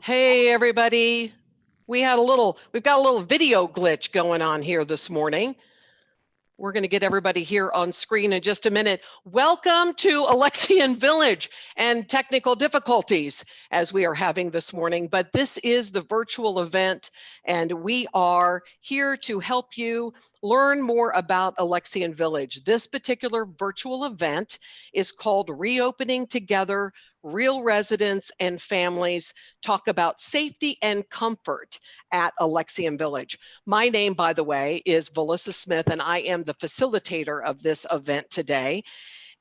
Hey, everybody. We've got a little video glitch going on here this morning. We're going to get everybody here on screen in just a minute. Welcome to Alexian Village and technical difficulties as we are having this morning, but this is the virtual event and we are here to help you learn more about Alexian Village. This particular virtual event is called Reopening Together. Real residents and families talk about safety and comfort at Alexian Village. My name, by the way, is Valissa Smith, and I am the facilitator of this event today.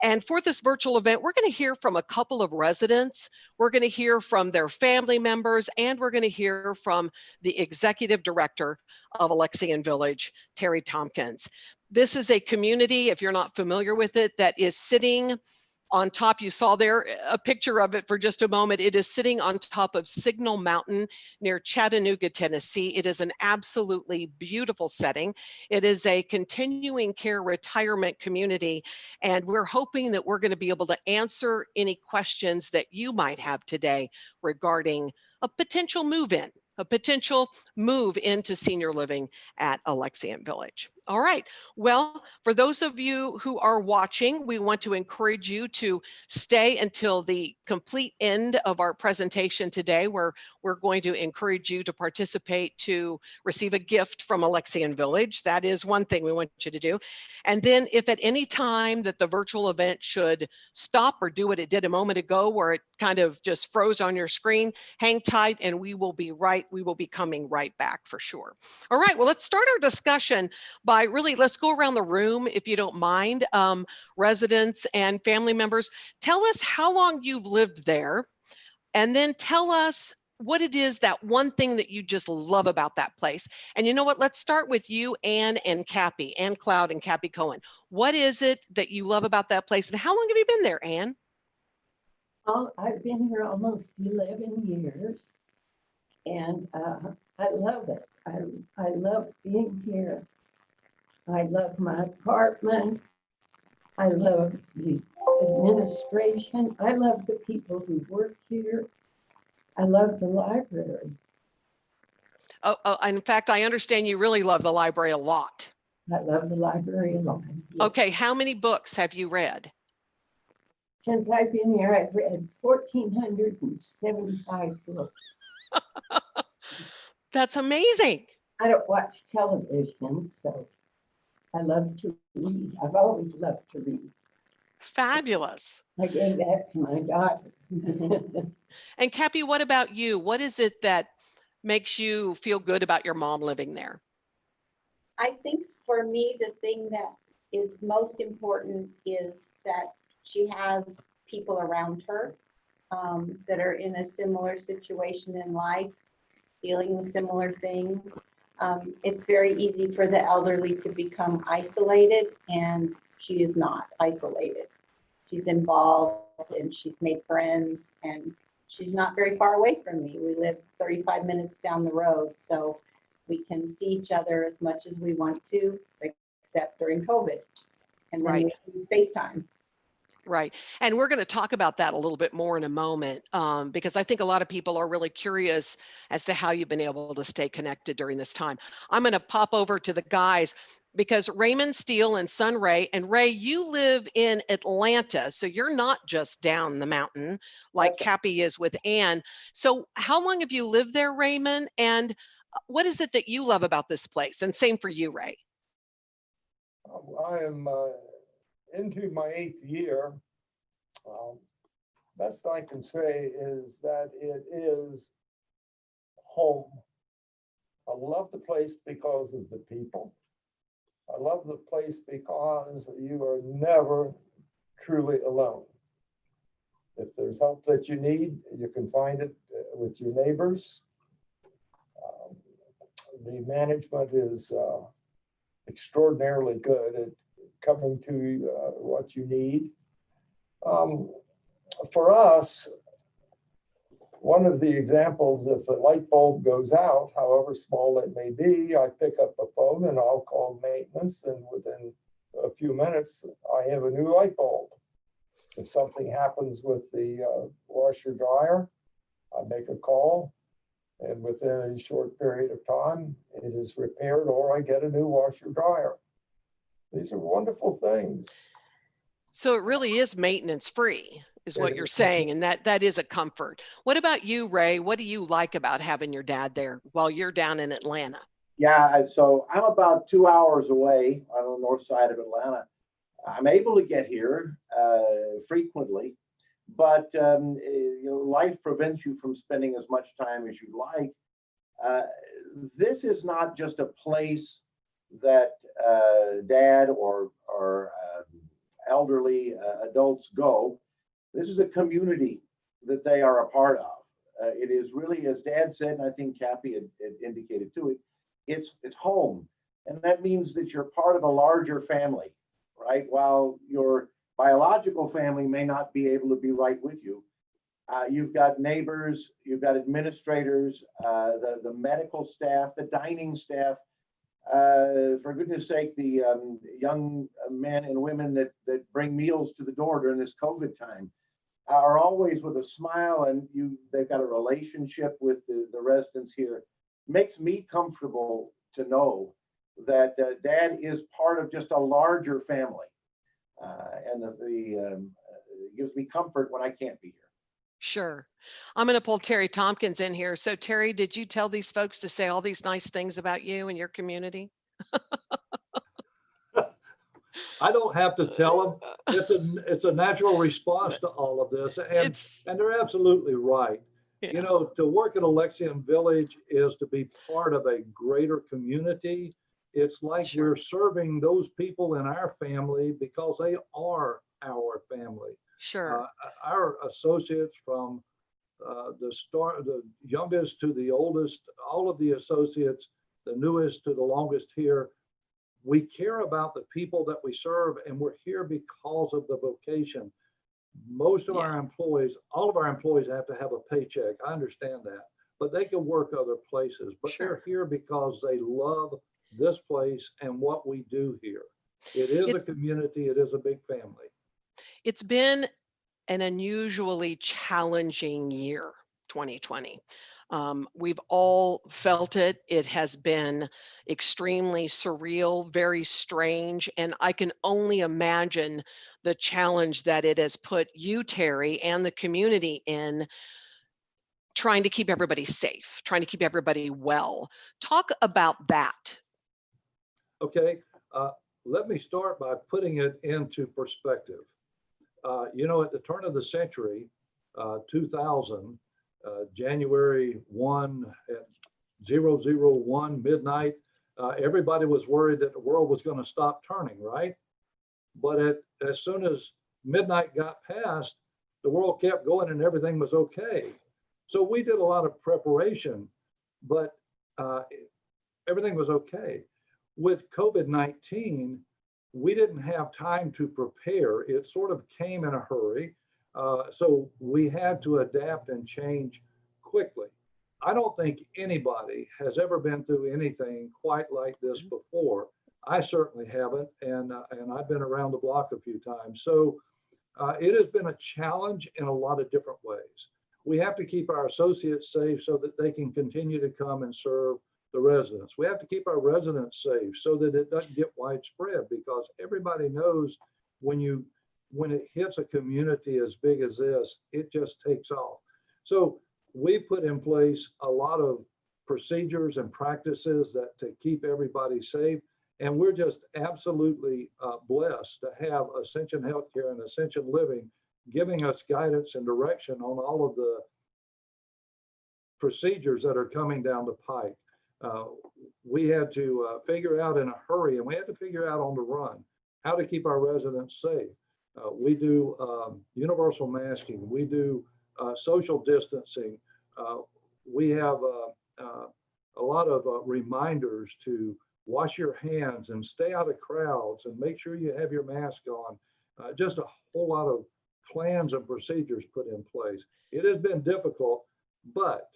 And for this virtual event, we're going to hear from a couple of residents. We're going to hear from their family members, and we're going to hear from the executive director of Alexian Village, Terry Tompkins. This is a community, if you're not familiar with it, that is sitting on top. You saw there a picture of it for just a moment. It is sitting on top of Signal Mountain near Chattanooga, Tennessee. It is an absolutely beautiful setting. It is a continuing care retirement community, and we're hoping that we're going to be able to answer any questions that you might have today regarding a potential move into senior living at Alexian Village. All right. Well, for those of you who are watching, we want to encourage you to stay until the complete end of our presentation today, where we're going to encourage you to participate to receive a gift from Alexian Village. That is one thing we want you to do. And then if at any time that the virtual event should stop or do what it did a moment ago, where it kind of just froze on your screen, hang tight and we will be coming right back for sure. All right, well, let's start our discussion by let's go around the room, if you don't mind. Residents and family members, tell us how long you've lived there, and then tell us what it is, that one thing that you just love about that place. And you know what, let's start with you, Ann and Cappy, Ann Cloud and Cappy Cohen. What is it that you love about that place, and how long have you been there, Ann? Oh, I've been here almost 11 years, and I love it. I love being here. I love my apartment. I love the administration. I love the people who work here. I love the library. In fact, I understand you really love the library a lot. I love the library a lot. Yes. Okay, how many books have you read? Since I've been here, I've read 1,475 books. That's amazing. I don't watch television, so I love to read. I've always loved to read. Fabulous. I gave that to my daughter. And Cappy, what about you? What is it that makes you feel good about your mom living there? I think for me, the thing that is most important is that she has people around her that are in a similar situation in life, dealing with similar things. It's very easy for the elderly to become isolated, and she is not isolated. She's involved and she's made friends, and she's not very far away from me. We live 35 minutes down the road, so we can see each other as much as we want to, except during COVID. And then we use FaceTime. Right. And we're going to talk about that a little bit more in a moment, because I think a lot of people are really curious as to how you've been able to stay connected during this time. I'm going to pop over to the guys, because Raymond Steele and son Ray, and Ray, you live in Atlanta, so you're not just down the mountain like Cappy is with Ann. So how long have you lived there, Raymond? And what is it that you love about this place? And same for you, Ray. I am into my 8th year. Best I can say is that it is home. I love the place because of the people. I love the place because you are never truly alone. If there's help that you need, you can find it with your neighbors. The management is extraordinarily good at coming to what you need. For us, one of the examples, if a light bulb goes out, however small it may be, I pick up a phone and I'll call maintenance, and within a few minutes, I have a new light bulb. If something happens with the washer dryer, I make a call. And within a short period of time, it is repaired or I get a new washer dryer. These are wonderful things. So it really is maintenance free, is what It you're is. saying, and that is a comfort. What about you, Ray? What do you like about having your dad there while you're down in Atlanta? Yeah, so I'm about 2 hours away on the north side of Atlanta. I'm able to get here frequently, but life prevents you from spending as much time as you'd like. This is not just a place that dad or elderly adults go. This is a community that they are a part of. It is really, as Dad said, and I think Cappy had indicated too, it's home. And that means that you're part of a larger family, right? While your biological family may not be able to be right with you, you've got neighbors, you've got administrators, the medical staff, the dining staff. For goodness sake, the young men and women that bring meals to the door during this COVID time are always with a smile, and they've got a relationship with the residents here. Makes me comfortable to know that Dad is part of just a larger family, and it gives me comfort when I can't be here. Sure. I'm going to pull Terry Tompkins in here. So Terry, did you tell these folks to say all these nice things about you and your community? I don't have to tell them. It's a natural response to all of this, and they're absolutely right. Yeah. You know, to work at Alexian Village is to be part of a greater community. It's like Sure. we're serving those people in our family because they are our family. Sure. Our associates from the youngest to the oldest, all of the associates, the newest to the longest here, we care about the people that we serve, and we're here because of the vocation. Most of our employees, all of our employees have to have a paycheck. I understand that, but they can work other places, but they're here because they love this place and what we do here. It is a community. It is a big family. It's been an unusually challenging year, 2020. We've all felt it. It has been extremely surreal, very strange, and I can only imagine the challenge that it has put you, Terry, and the community in, trying to keep everybody safe, trying to keep everybody well. Talk about that. Okay, let me start by putting it into perspective. You know, at the turn of the century, 2000, January 1 at 001 midnight, everybody was worried that the world was going to stop turning, right? But as soon as midnight got past, the world kept going and everything was okay. So we did a lot of preparation, but everything was okay. With COVID-19, we didn't have time to prepare. It sort of came in a hurry. So we had to adapt and change quickly. I don't think anybody has ever been through anything quite like this before. I certainly haven't, and I've been around the block a few times. So it has been a challenge in a lot of different ways. We have to keep our associates safe so that they can continue to come and serve the residents. We have to keep our residents safe so that it doesn't get widespread, because everybody knows when it hits a community as big as this, it just takes off. So we put in place a lot of procedures and practices to keep everybody safe. And we're just absolutely blessed to have Ascension Healthcare and Ascension Living giving us guidance and direction on all of the procedures that are coming down the pike. We had to figure out in a hurry, and we had to figure out on the run how to keep our residents safe. We do universal masking. We do social distancing. We have a lot of reminders to wash your hands and stay out of crowds and make sure you have your mask on. Just a whole lot of plans and procedures put in place. It has been difficult, but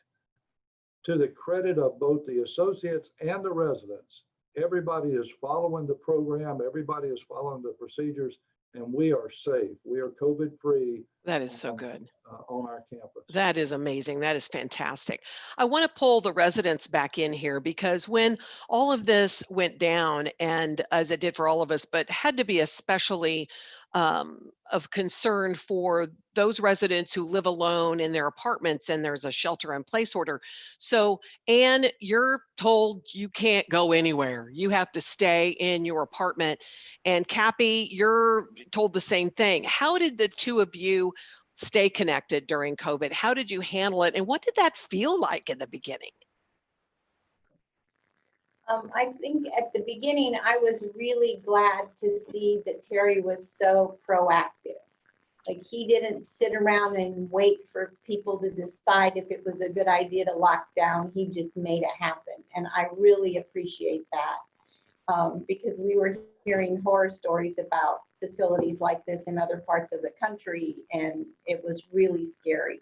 to the credit of both the associates and the residents, everybody is following the program, everybody is following the procedures, and we are safe. We are COVID-free That is so good. on our campus. That is amazing. That is fantastic. I want to pull the residents back in here because when all of this went down, and as it did for all of us, but had to be especially of concern for those residents who live alone in their apartments and there's a shelter in place order. So, Anne, you're told you can't go anywhere. You have to stay in your apartment. And Cappy, you're told the same thing. How did the two of you stay connected during COVID? How did you handle it? And what did that feel like in the beginning? I think at the beginning, I was really glad to see that Terry was so proactive. Like, he didn't sit around and wait for people to decide if it was a good idea to lock down. He just made it happen. And I really appreciate that, because we were hearing horror stories about facilities like this in other parts of the country, and it was really scary.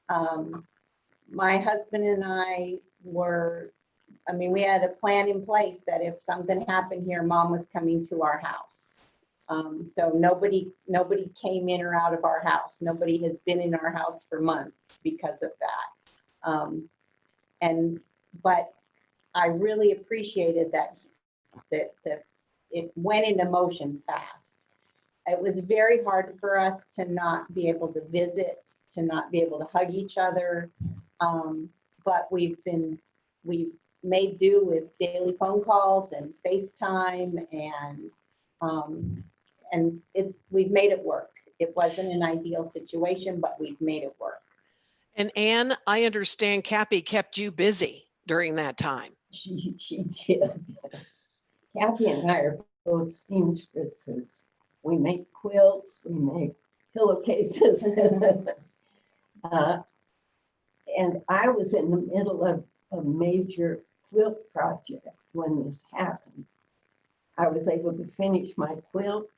My husband and I we had a plan in place that if something happened here, Mom was coming to our house. So nobody came in or out of our house. Nobody has been in our house for months because of that. But I really appreciated that it went into motion fast. It was very hard for us to not be able to visit, to not be able to hug each other. But we've made do with daily phone calls and FaceTime, and we've made it work. It wasn't an ideal situation, but we've made it work. And Anne, I understand Cappy kept you busy during that time. She did. Kathy and I are both seamstresses. We make quilts, we make pillowcases. And I was in the middle of a major quilt project when this happened. I was able to finish my quilt.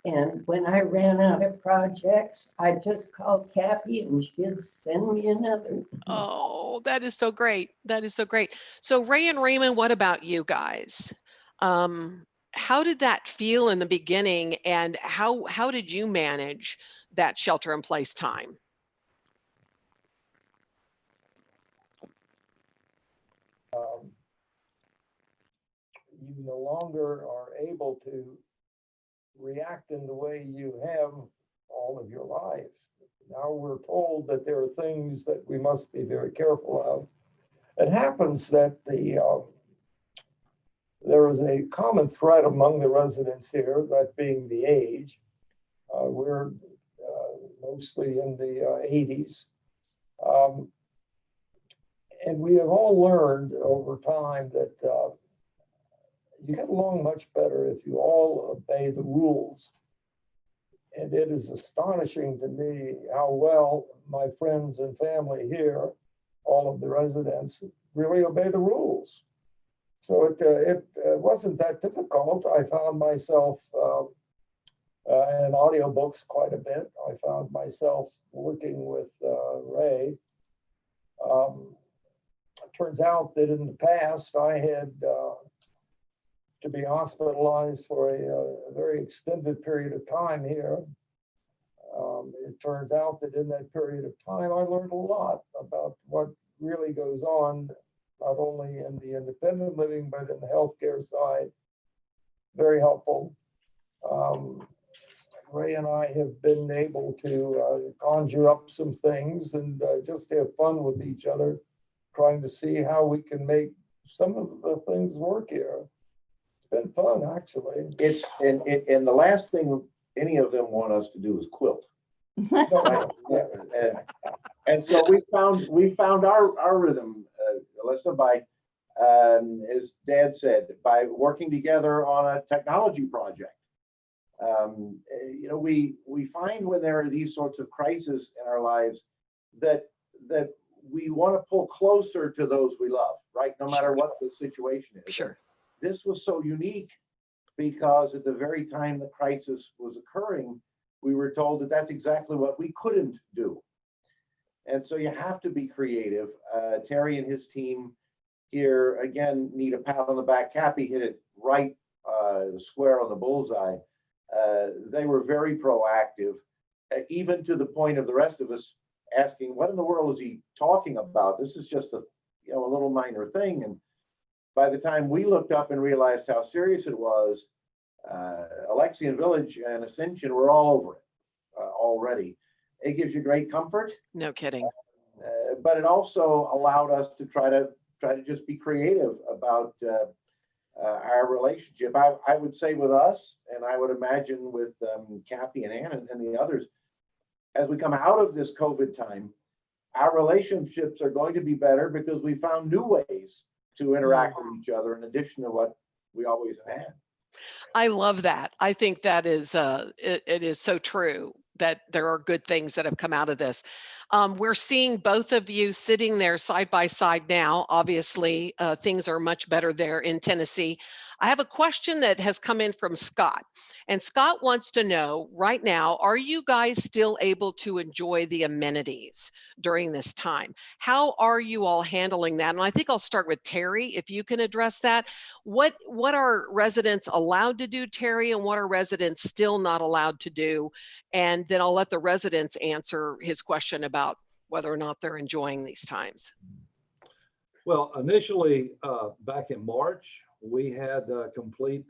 And when I ran out of projects, I just called Kathy and she'd send me another. Oh, that is so great. That is so great. So Ray and Raymond, what about you guys? How did that feel in the beginning, and how did you manage that shelter in place time? You no longer are able to react in the way you have all of your life. Now we're told that there are things that we must be very careful of. It happens that there is a common thread among the residents here, that being the age. We're mostly in the 80s. And we have all learned over time that you get along much better if you all obey the rules. And it is astonishing to me how well my friends and family here, all of the residents, really obey the rules. So it wasn't that difficult. I found myself in audiobooks quite a bit. I found myself working with Ray. It turns out that in the past I had to be hospitalized for a very extended period of time here. It turns out that in that period of time, I learned a lot about what really goes on, not only in the independent living, but in the healthcare side. Very helpful. Ray and I have been able to conjure up some things and just have fun with each other, trying to see how we can make some of the things work here. It's been fun, actually. It's, and the last thing any of them want us to do is quilt. Right? And so we found our rhythm, Alyssa, by, as Dad said, by working together on a technology project. We find when there are these sorts of crises in our lives that we want to pull closer to those we love, right? No matter what the situation is. Sure. This was so unique because at the very time the crisis was occurring, we were told that that's exactly what we couldn't do. And so you have to be creative. Terry and his team here, again, need a pat on the back. Cappy hit it right square on the bullseye. They were very proactive. even to the point of the rest of us asking, what in the world is he talking about? This is just a little minor thing. And by the time we looked up and realized how serious it was, Alexian Village and Ascension were all over it already. It gives you great comfort. No kidding. But it also allowed us to try to just be creative about our relationship. I would say with us, and I would imagine with Kathy and Ann and the others, as we come out of this COVID time, our relationships are going to be better because we found new ways to interact with each other in addition to what we always had. I love that. I think that is it is so true that there are good things that have come out of this. We're seeing both of you sitting there side by side now. Obviously, things are much better there in Tennessee. I have a question that has come in from Scott. And Scott wants to know right now, are you guys still able to enjoy the amenities during this time? How are you all handling that? And I think I'll start with Terry, if you can address that. What are residents allowed to do, Terry, and what are residents still not allowed to do? And then I'll let the residents answer his question about whether or not they're enjoying these times. Well, initially, back in March, we had a complete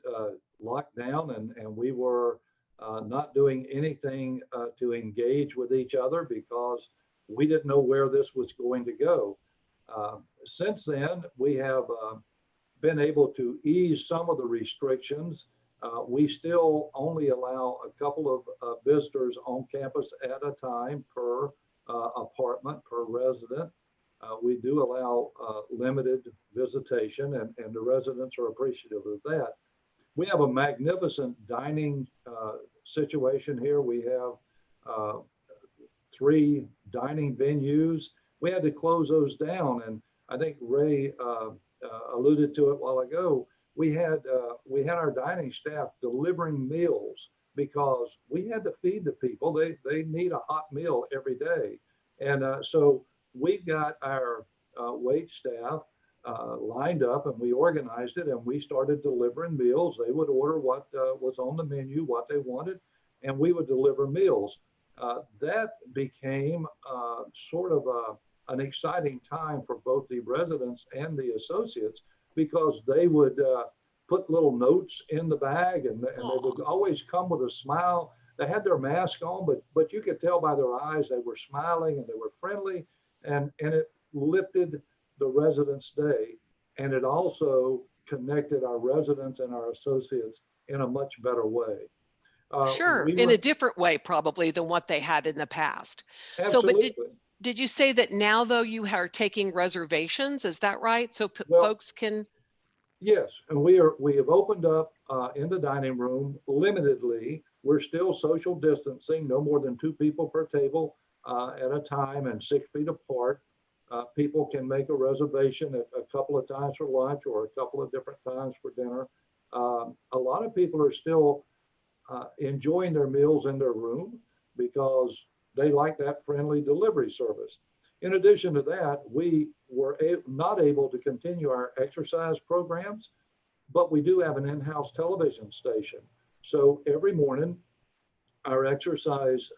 lockdown, and we were not doing anything to engage with each other because we didn't know where this was going to go. Since then, we have been able to ease some of the restrictions. We still only allow a couple of visitors on campus at a time per apartment, per resident. We do allow limited visitation, and the residents are appreciative of that. We have a magnificent dining situation here. We have 3 dining venues. We had to close those down, and I think Ray alluded to it a while ago. We had our dining staff delivering meals because we had to feed the people. They need a hot meal every day, and so we've got our wait staff lined up, and we organized it, and we started delivering meals. They would order what was on the menu, what they wanted, and we would deliver meals. That became sort of an exciting time for both the residents and the associates, because they would put little notes in the bag, and they would always come with a smile. They had their mask on, but you could tell by their eyes they were smiling and they were friendly, and it lifted the residents' day, and it also connected our residents and our associates in a much better way. Sure, in a different way probably than what they had in the past. Absolutely. So, but did you say that now though you are taking reservations? Is that right? So Well, folks can. Yes, and we have opened up in the dining room limitedly. We're still social distancing, no more than 2 people per table at a time and 6 feet apart. People can make a reservation a couple of times for lunch or a couple of different times for dinner. A lot of people are still enjoying their meals in their room because they like that friendly delivery service. In addition to that, we were not able to continue our exercise programs, but we do have an in-house television station. So every morning, our exercise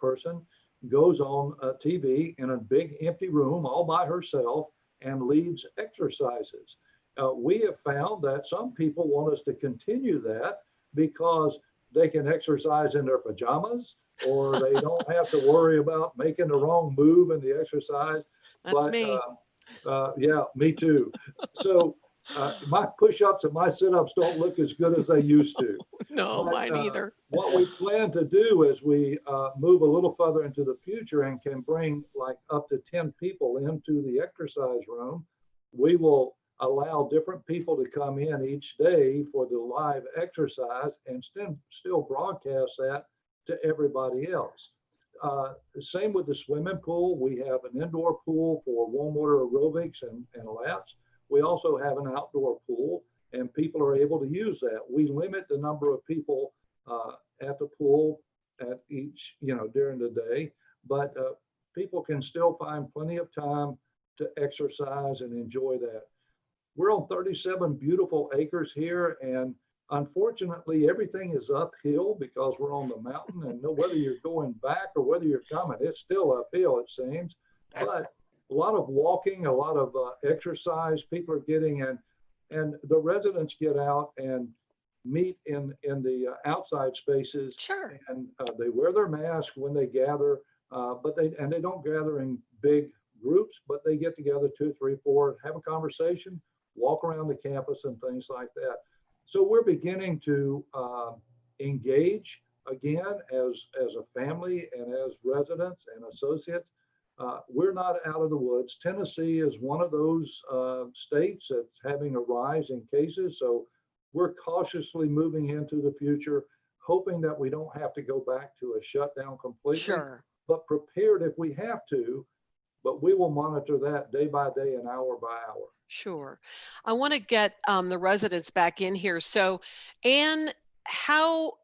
person goes on TV in a big empty room all by herself and leads exercises. We have found that some people want us to continue that because they can exercise in their pajamas, or they don't have to worry about making the wrong move in the exercise. That's me. Yeah, me too. So my push-ups and my sit-ups don't look as good as they used to. No, But, mine either. What we plan to do is we move a little further into the future and can bring like up to 10 people into the exercise room. We will allow different people to come in each day for the live exercise and still broadcast that to everybody else. Same with the swimming pool. We have an indoor pool for warm water aerobics and laps. We also have an outdoor pool, and people are able to use that. We limit the number of people at the pool at each, during the day, but people can still find plenty of time to exercise and enjoy that. We're on 37 beautiful acres here, and Unfortunately, everything is uphill because we're on the mountain, and whether you're going back or whether you're coming, it's still uphill, it seems. But a lot of walking, a lot of exercise, people are getting in, and the residents get out and meet in the outside spaces, Sure. and they wear their mask when they gather, but they don't gather in big groups, but they get together 2, 3, 4, have a conversation, walk around the campus and things like that. So we're beginning to engage again as a family and as residents and associates. We're not out of the woods. Tennessee is one of those states that's having a rise in cases. So we're cautiously moving into the future, hoping that we don't have to go back to a shutdown completely, Sure. but prepared if we have to. But we will monitor that day by day and hour by hour. Sure. I want to get the residents back in here. So, Anne, how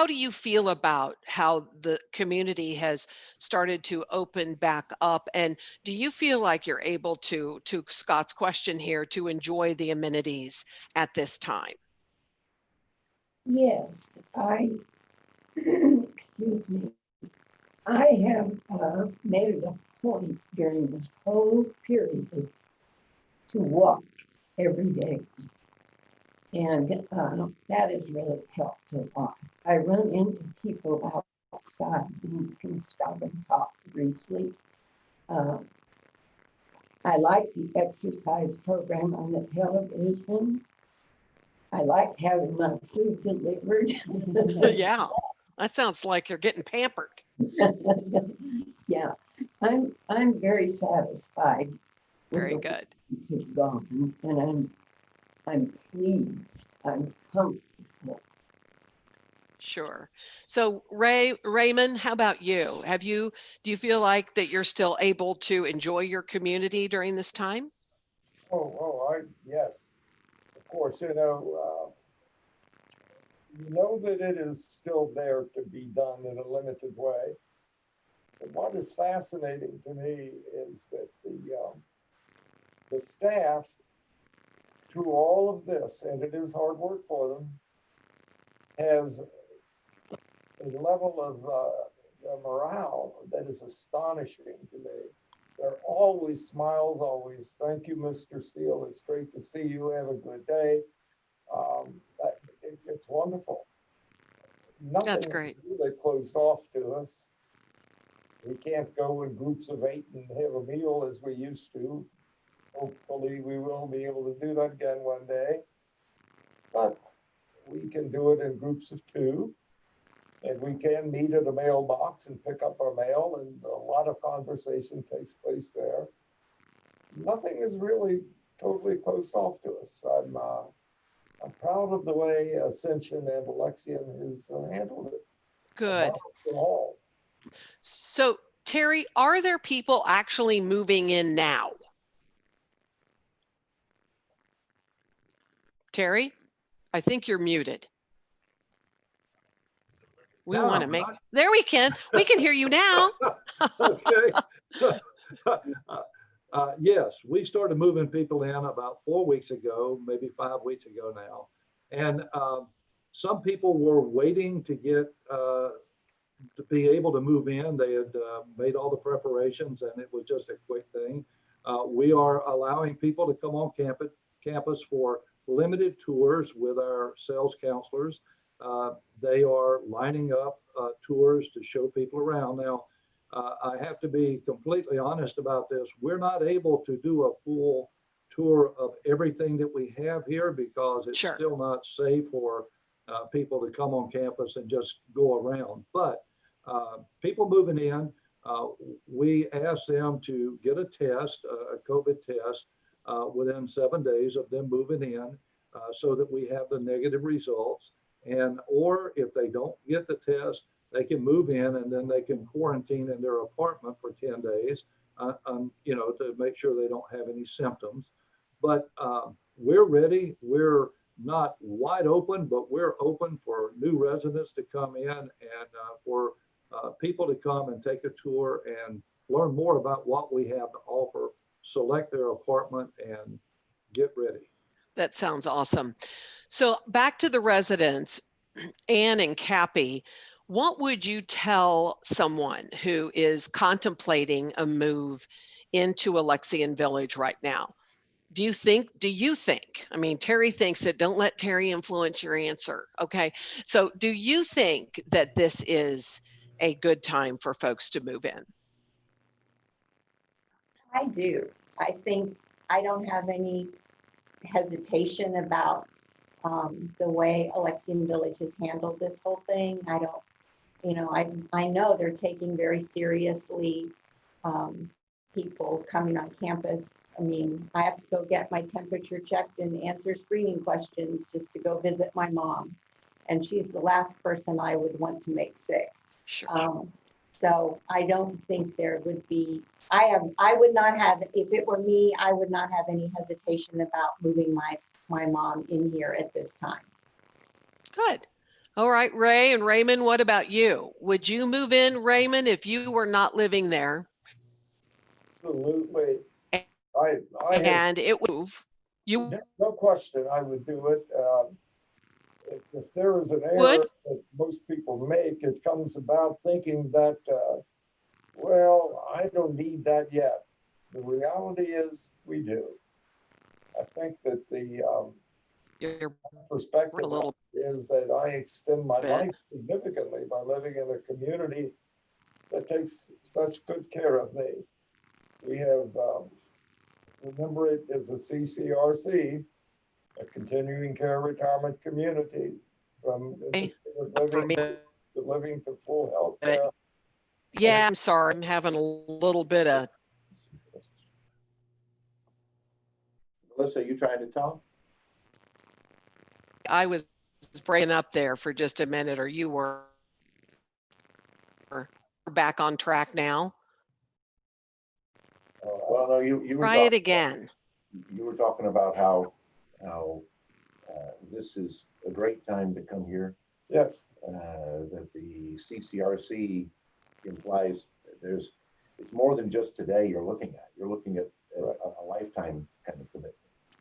do you feel about how the community has started to open back up? And do you feel like you're able to Scott's question here, to enjoy the amenities at this time? Yes, excuse me, I have made it a point during this whole period to walk every day. And that has really helped a lot. I run into people outside and can stop and talk briefly. I like the exercise program on the television. I like having my food delivered. Yeah, that sounds like you're getting pampered. Yeah, I'm very satisfied with Very the good. things have gone, and I'm pleased. I'm comfortable. Sure. So Raymond, how about you? Do you feel like that you're still able to enjoy your community during this time? Yes, of course, you know that it is still there to be done in a limited way. And what is fascinating to me is that the staff, through all of this, and it is hard work for them, has a level of morale that is astonishing to me. There are always smiles, always, thank you, Mr. Steele. It's great to see you. Have a good day. It's wonderful. That's Nothing great. is really closed off to us. We can't go in groups of 8 and have a meal as we used to. Hopefully, we will be able to do that again one day. But we can do it in groups of 2. And we can meet at a mailbox and pick up our mail, and a lot of conversation takes place there. Nothing is really totally closed off to us. I'm proud of the way Ascension and Alexian has handled it. Good. All. So Terry, are there people actually moving in now? Terry, I think you're muted. We No, want to I'm make, not. there we can hear you now. Okay. Yes, we started moving people in about 4 weeks ago, maybe 5 weeks ago now. And some people were waiting to get to be able to move in. They had made all the preparations, and it was just a quick thing. We are allowing people to come on campus for limited tours with our sales counselors. They are lining up tours to show people around. Now, I have to be completely honest about this. We're not able to do a full tour of everything that we have here because it's Sure. still not safe for people to come on campus and just go around. But people moving in, we ask them to get a test, a COVID test, within 7 days of them moving in, so that we have the negative results. And or if they don't get the test, they can move in and then they can quarantine in their apartment for 10 days, to make sure they don't have any symptoms. But we're ready. We're not wide open, but we're open for new residents to come in and for people to come and take a tour and learn more about what we have to offer, select their apartment, and get ready. That sounds awesome. So back to the residents, Anne and Cappy, what would you tell someone who is contemplating a move into Alexian Village right now? Do you think, I mean, Terry thinks it, don't let Terry influence your answer. Okay. So do you think that this is a good time for folks to move in? I do. I think I don't have any hesitation about the way Alexian Village has handled this whole thing. I don't, I know they're taking very seriously people coming on campus. I mean, I have to go get my temperature checked and answer screening questions just to go visit my mom. And she's the last person I would want to make sick. Sure. So I don't think there would be, I would not have, if it were me, I would not have any hesitation about moving my mom in here at this time. Good. All right, Ray and Raymond, what about you? Would you move in, Raymond, if you were not living there? Absolutely. I have And it would move. You no question I would do it. If there is an error would? that most people make, it comes about thinking that, well, I don't need that yet. The reality is we do. I think that the You're perspective a little is that I extend my bit. life significantly by living in a community that takes such good care of me. We have, remember it as a CCRC, a continuing care retirement community, from For me. living to full health care. Yeah, I'm sorry. I'm having a little bit of, Melissa, you trying to talk? I was breaking up there for just a minute, or you were back on track now. Well, no, you were Try it again. You were talking about how this is a great time to come here. Yes, That the CCRC implies it's more than just today you're looking at. You're looking at a lifetime kind of commitment.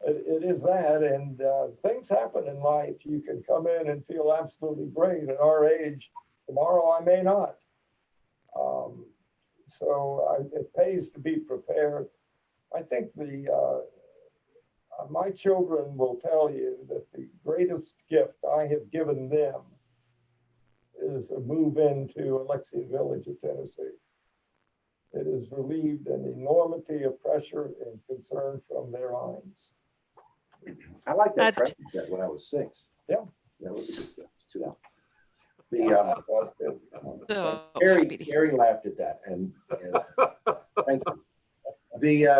it is that, and things happen in life. You can come in and feel absolutely great at our age. Tomorrow I may not. It pays to be prepared. I think my children will tell you that the greatest gift I have given them is a move into Alexian Village of Tennessee. It has relieved an enormity of pressure and concern from their minds. I like that That's- training set when I was 6. Yeah. That was a good stuff. Sit down. So Gary laughed at that, and thank you.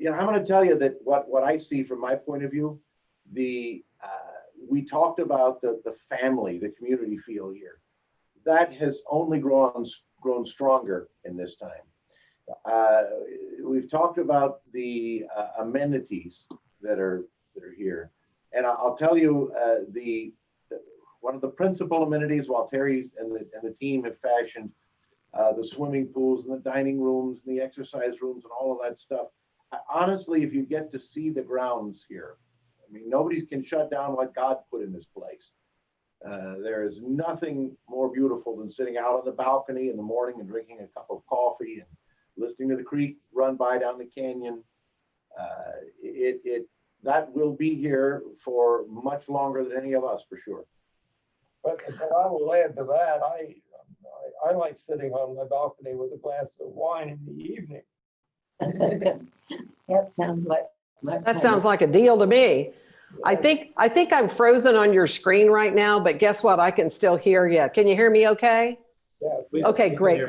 I'm going to tell you that what I see from my point of view, we talked about the family, the community feel here. That has only grown stronger in this time. We've talked about the amenities that are here, and I'll tell you one of the principal amenities, while Terry and the team have fashioned the swimming pools and the dining rooms and the exercise rooms and all of that stuff. Honestly, if you get to see the grounds here, I mean, nobody can shut down what God put in this place. There is nothing more beautiful than sitting out on the balcony in the morning and drinking a cup of coffee and listening to the creek run by down the canyon. That will be here for much longer than any of us, for sure. But I will add to that, I like sitting on the balcony with a glass of wine in the evening. That sounds like. That sounds like a deal to me. I think I'm frozen on your screen right now, but guess what? I can still hear you. Can you hear me okay? Yes. Okay, great.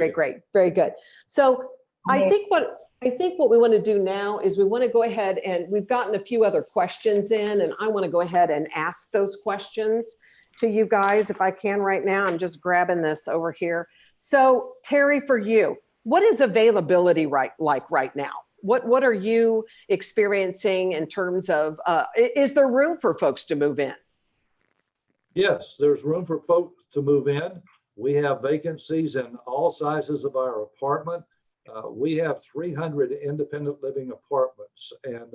Very good. So I think what we want to do now is we want to go ahead, and we've gotten a few other questions in, and I want to go ahead and ask those questions to you guys if I can right now. I'm just grabbing this over here. So Terry, for you, what is availability like right now? What are you experiencing in terms of, is there room for folks to move in? Yes, there's room for folks to move in. We have vacancies in all sizes of our apartment. We have 300 independent living apartments. And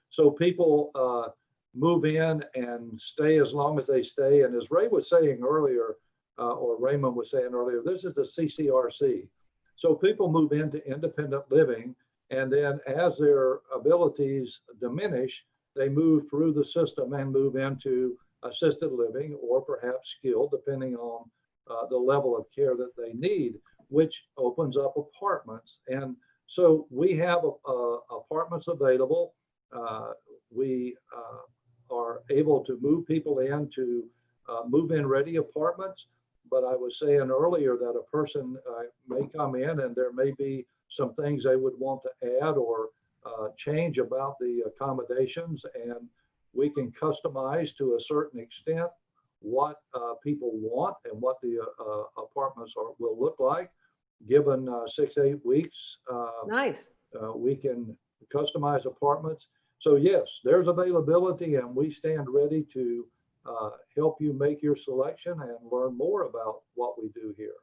so people move in and stay as long as they stay. And as Ray was saying earlier, or Raymond was saying earlier, this is the CCRC. So people move into independent living, and then as their abilities diminish, they move through the system and move into assisted living or perhaps skilled, depending on the level of care that they need, which opens up apartments. And so we have apartments available. We are able to move people into move-in ready apartments. But I was saying earlier that a person may come in and there may be some things they would want to add or change about the accommodations, and we can customize to a certain extent what people want and what the apartments will look like. Given 6 to 8 weeks, Nice. we can customize apartments. So yes, there's availability, and we stand ready to help you make your selection and learn more about what we do here.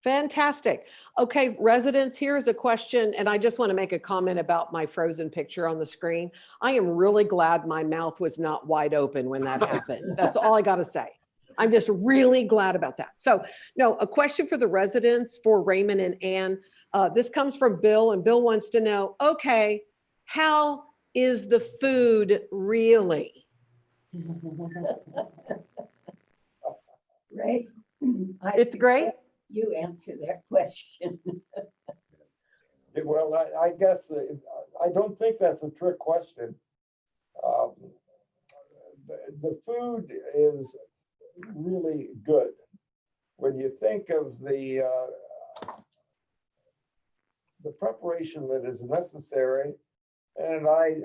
Fantastic. Okay, residents, here's a question, and I just want to make a comment about my frozen picture on the screen. I am really glad my mouth was not wide open when that happened. That's all I got to say. I'm just really glad about that. So, no, a question for the residents, for Raymond and Ann. This comes from Bill, and Bill wants to know, okay, how is the food really? Right? It's great. You answer that question. Well, I guess I don't think that's a trick question. The food is really good. When you think of the preparation that is necessary, and I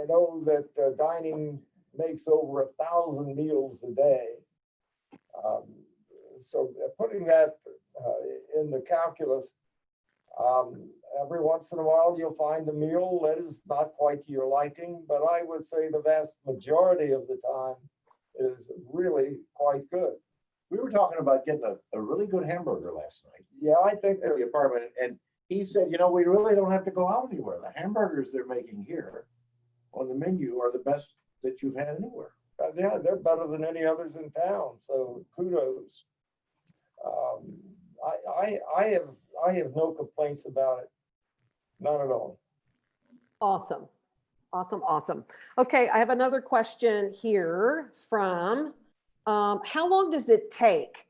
know that dining makes over 1,000 meals a day. So putting that in the calculus, every once in a while you'll find a meal that is not quite to your liking, but I would say the vast majority of the time is really quite good. We were talking about getting a really good hamburger last night Yeah, I think at the apartment, and he said, you know, we really don't have to go out anywhere. The hamburgers they're making here on the menu are the best that you've had anywhere. yeah, they're better than any others in town. So kudos. I have no complaints about it. Not at all. Awesome. Awesome. Awesome. Okay, I have another question here from, how long does it take,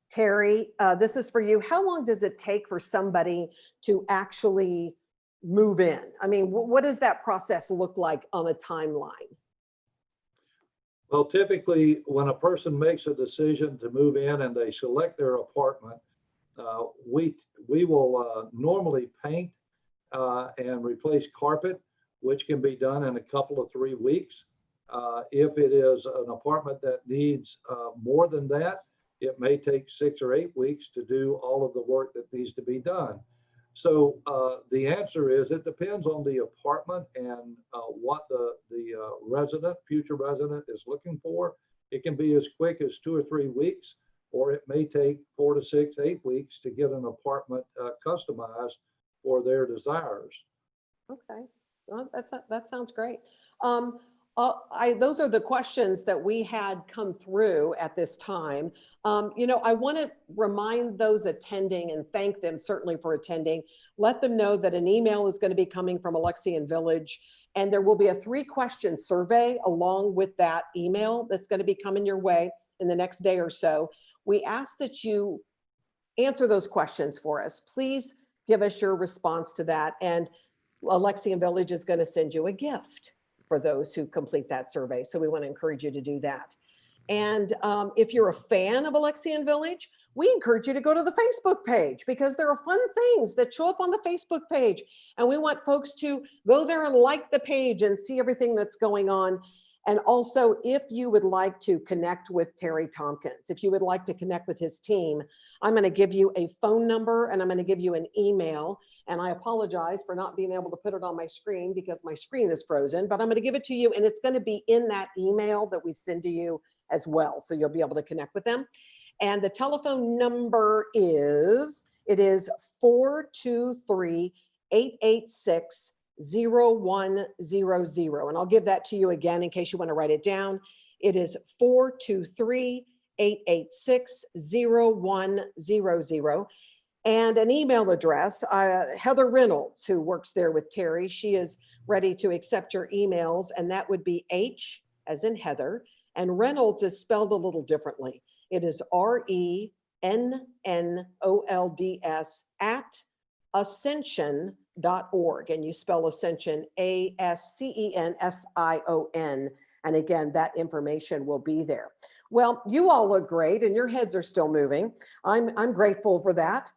Terry? This is for you. How long does it take for somebody to actually move in? I mean, what does that process look like on a timeline? Well, typically, when a person makes a decision to move in and they select their apartment, we will normally paint and replace carpet, which can be done in a couple of 3 weeks. If it is an apartment that needs more than that, it may take 6 or 8 weeks to do all of the work that needs to be done. So the answer is it depends on the apartment and what the resident, future resident is looking for. It can be as quick as 2 or 3 weeks, or it may take 4 to 6, 8 weeks to get an apartment customized for their desires. Okay, well, that sounds great. Those are the questions that we had come through at this time. You know, I want to remind those attending and thank them certainly for attending. Let them know that an email is going to be coming from Alexian Village, and there will be a 3-question survey along with that email that's going to be coming your way in the next day or so. We ask that you answer those questions for us. Please give us your response to that, and Alexian Village is going to send you a gift for those who complete that survey. So we want to encourage you to do that. And if you're a fan of Alexian Village, we encourage you to go to the Facebook page, because there are fun things that show up on the Facebook page. And we want folks to go there and like the page and see everything that's going on. And also, if you would like to connect with Terry Tompkins, if you would like to connect with his team, I'm going to give you a phone number and I'm going to give you an email. And I apologize for not being able to put it on my screen because my screen is frozen, but I'm going to give it to you, and it's going to be in that email that we send to you as well. So you'll be able to connect with them. And the telephone number is, it is 423-886-8255. 0100. And I'll give that to you again in case you want to write it down. It is 423-886-0100. And an email address, Heather Reynolds, who works there with Terry, she is ready to accept your emails, and that would be H as in Heather, and Reynolds is spelled a little differently. It is RENNOLDS at ascension.org, and you spell Ascension ASCENSION. And again, that information will be there. Well, you all look great, and your heads are still moving. I'm grateful for that.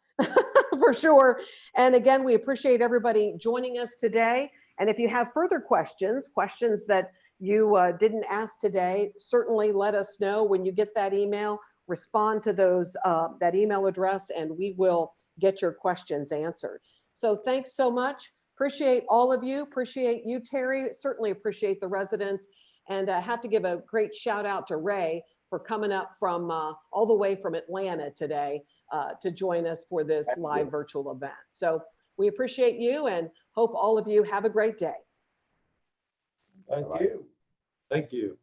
For sure. And again, we appreciate everybody joining us today. And if you have further questions that you didn't ask today, certainly let us know when you get that email. Respond to those that email address, and we will get your questions answered. So thanks so much. Appreciate all of you. Appreciate you, Terry. Certainly appreciate the residents. And I have to give a great shout out to Ray for coming up from all the way from Atlanta today to join us for this live virtual event. So we appreciate you and hope all of you have a great day. Thank you. Thank you.